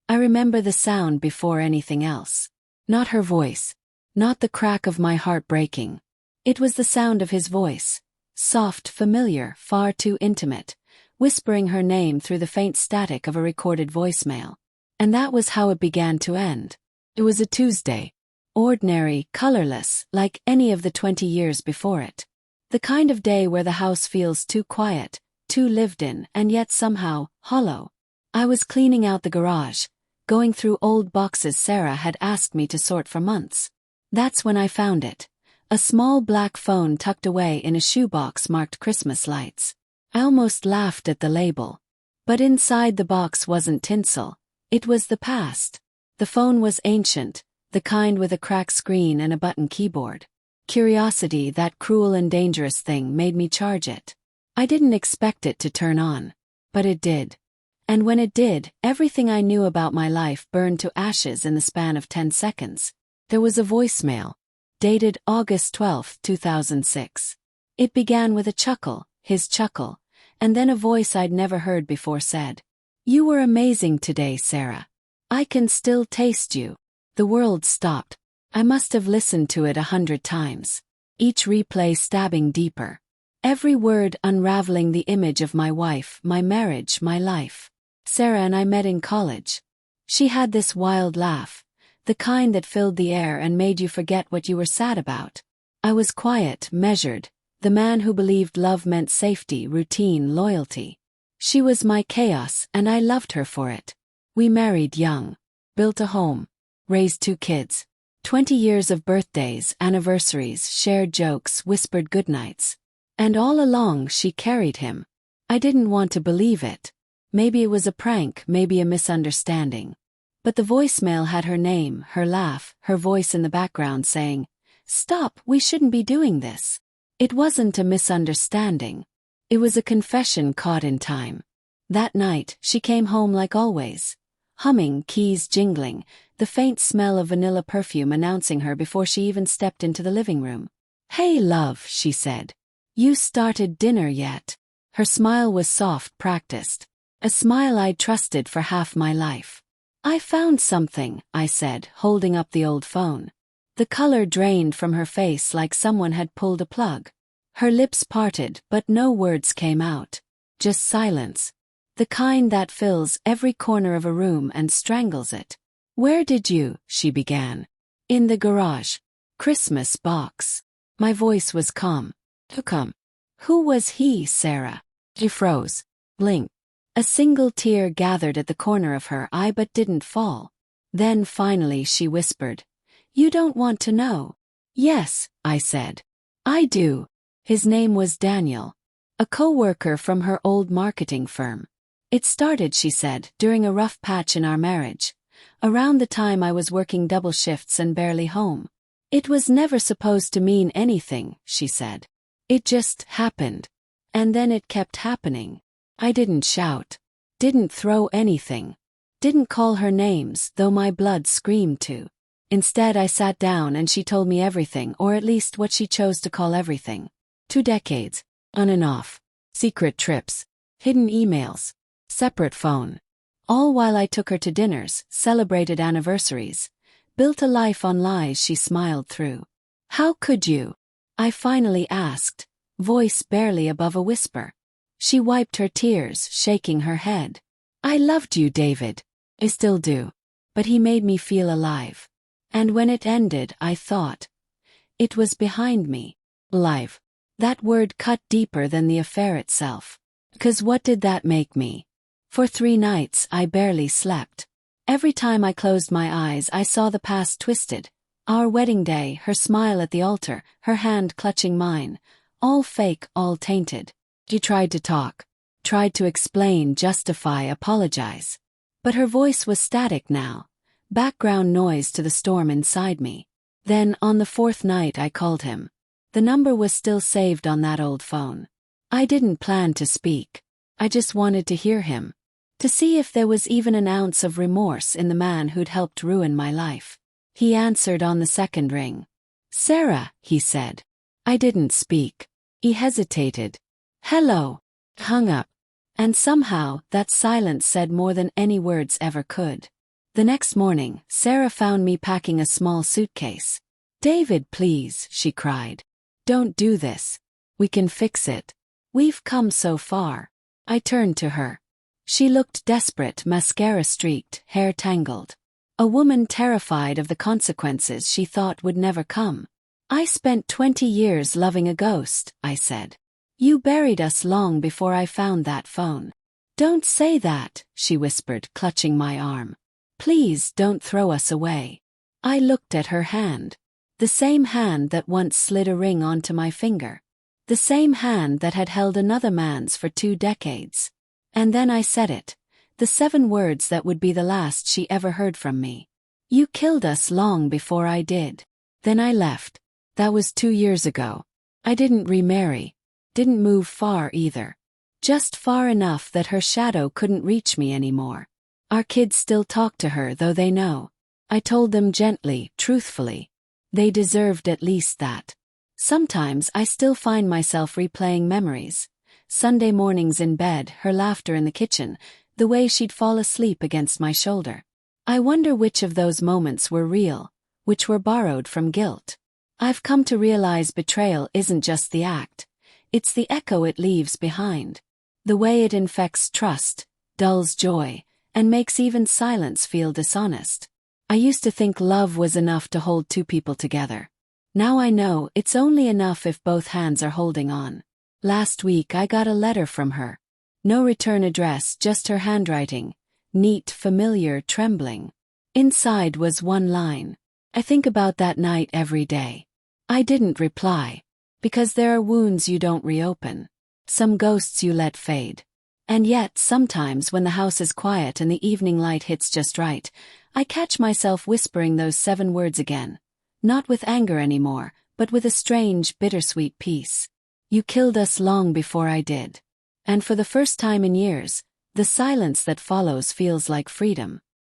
I remember the sound before anything else. Not her voice. Not the crack of my heart breaking. It was the sound of his voice. Soft, familiar, far too intimate, whispering her name through the faint static of a recorded voicemail. And that was how it began to end. It was a Tuesday. Ordinary, colorless, like any of the 20 years before it. The kind of day where the house feels too quiet, too lived in, and yet somehow hollow. I was cleaning out the garage, going through old boxes Sarah had asked me to sort for months. That's when I found it. A small black phone tucked away in a shoebox marked Christmas lights. I almost laughed at the label. But inside the box wasn't tinsel. It was the past. The phone was ancient, the kind with a cracked screen and a button keyboard. Curiosity, that cruel and dangerous thing, made me charge it. I didn't expect it to turn on. But it did. And when it did, everything I knew about my life burned to ashes in the span of 10 seconds. There was a voicemail. Dated August 12, 2006. It began with a chuckle, his chuckle, and then a voice I'd never heard before said, "You were amazing today, Sarah. I can still taste you." The world stopped. I must have listened to it 100 times. Each replay stabbing deeper. Every word unraveling the image of my wife, my marriage, my life. Sarah and I met in college. She had this wild laugh. The kind that filled the air and made you forget what you were sad about. I was quiet, measured, the man who believed love meant safety, routine, loyalty. She was my chaos, and I loved her for it. We married young, built a home, raised 2 kids. 20 years of birthdays, anniversaries, shared jokes, whispered goodnights. And all along she carried him. I didn't want to believe it. Maybe it was a prank, maybe a misunderstanding. But the voicemail had her name, her laugh, her voice in the background saying, "Stop, we shouldn't be doing this." It wasn't a misunderstanding. It was a confession caught in time. That night, she came home like always. Humming, keys jingling, the faint smell of vanilla perfume announcing her before she even stepped into the living room. "Hey love," she said. "You started dinner yet?" Her smile was soft, practiced. A smile I'd trusted for half my life. "I found something," I said, holding up the old phone. The color drained from her face like someone had pulled a plug. Her lips parted, but no words came out. Just silence. The kind that fills every corner of a room and strangles it. "Where did you?" she began. "In the garage. Christmas box." My voice was calm. "To come." "Who was he, Sarah?" She froze. Blinked. A single tear gathered at the corner of her eye but didn't fall. Then finally she whispered, "You don't want to know?" "Yes," I said. "I do." His name was Daniel. A co-worker from her old marketing firm. "It started," she said, "during a rough patch in our marriage. Around the time I was working double shifts and barely home. It was never supposed to mean anything," she said. "It just happened. And then it kept happening." I didn't shout. Didn't throw anything. Didn't call her names, though my blood screamed to. Instead I sat down and she told me everything, or at least what she chose to call everything. 2 decades. On and off. Secret trips. Hidden emails. Separate phone. All while I took her to dinners, celebrated anniversaries. Built a life on lies she smiled through. "How could you?" I finally asked, voice barely above a whisper. She wiped her tears, shaking her head. "I loved you, David. I still do. But he made me feel alive. And when it ended, I thought. It was behind me. Alive. That word cut deeper than the affair itself. 'Cause what did that make me? For 3 nights, I barely slept. Every time I closed my eyes, I saw the past twisted. Our wedding day, her smile at the altar, her hand clutching mine. All fake, all tainted. She tried to talk. Tried to explain, justify, apologize. But her voice was static now. Background noise to the storm inside me. Then, on the 4th night, I called him. The number was still saved on that old phone. I didn't plan to speak. I just wanted to hear him. To see if there was even an ounce of remorse in the man who'd helped ruin my life. He answered on the 2nd ring. "Sarah," he said. I didn't speak. He hesitated. "Hello." Hung up. And somehow, that silence said more than any words ever could. The next morning, Sarah found me packing a small suitcase. "David, please," she cried. "Don't do this. We can fix it. We've come so far." I turned to her. She looked desperate, mascara streaked, hair tangled. A woman terrified of the consequences she thought would never come. "I spent 20 years loving a ghost," I said. "You buried us long before I found that phone." "Don't say that," she whispered, clutching my arm. "Please don't throw us away." I looked at her hand. The same hand that once slid a ring onto my finger. The same hand that had held another man's for 2 decades. And then I said it. The 7 words that would be the last she ever heard from me. "You killed us long before I did." Then I left. That was 2 years ago. I didn't remarry. Didn't move far either. Just far enough that her shadow couldn't reach me anymore. Our kids still talk to her, though they know. I told them gently, truthfully. They deserved at least that. Sometimes I still find myself replaying memories. Sunday mornings in bed, her laughter in the kitchen, the way she'd fall asleep against my shoulder. I wonder which of those moments were real, which were borrowed from guilt. I've come to realize betrayal isn't just the act. It's the echo it leaves behind. The way it infects trust, dulls joy, and makes even silence feel dishonest. I used to think love was enough to hold 2 people together. Now I know it's only enough if both hands are holding on. Last week I got a letter from her. No return address, just her handwriting. Neat, familiar, trembling. Inside was one line. "I think about that night every day." I didn't reply. Because there are wounds you don't reopen. Some ghosts you let fade. And yet, sometimes when the house is quiet and the evening light hits just right, I catch myself whispering those 7 words again. Not with anger anymore, but with a strange, bittersweet peace. "You killed us long before I did." And for the first time in years, the silence that follows feels like freedom.